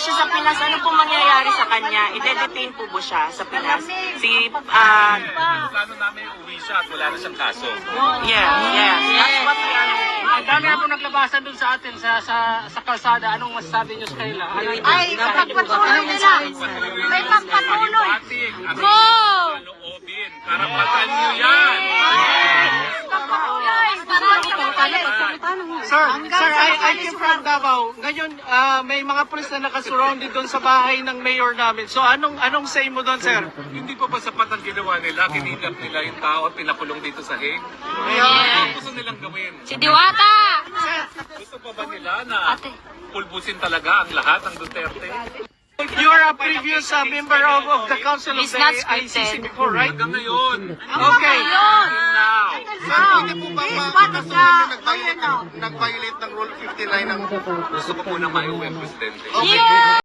siya sa Pinas, ano po mangyayari sa kanya? I-detain po ba siya sa Pinas? Plano namin uwi siya at wala na siyang kaso. Yes. That's what we are. Ang dami na po naglabasan dun sa atin sa kalsada. Anong masasabi niyo sa kanila? Ay, pagpatuloy nila. May pagpatuloy. Go! Loobin. Karapatan niyo yan. Sir, I came from Davao. Ngayon, may mga pulis na nakasurrounded doon sa bahay ng mayor namin. So, anong say mo doon, sir? Hindi pa ba sapat ang ginawa nila? Kinidnap nila yung tao at pinakulong dito sa Hague? Ano gusto nilang gawin? Si Diwata! Gusto pa ba nila na pulbusin talaga ang lahat ng Duterte? You're a previous member of the Council of It's the not ICC scripted. before, right? Hanggang ngayon. Okay. Now. Pwede po ba nag-violate ng Rule 59 ng Gusto ko muna maiuwi ang presidente. Okay.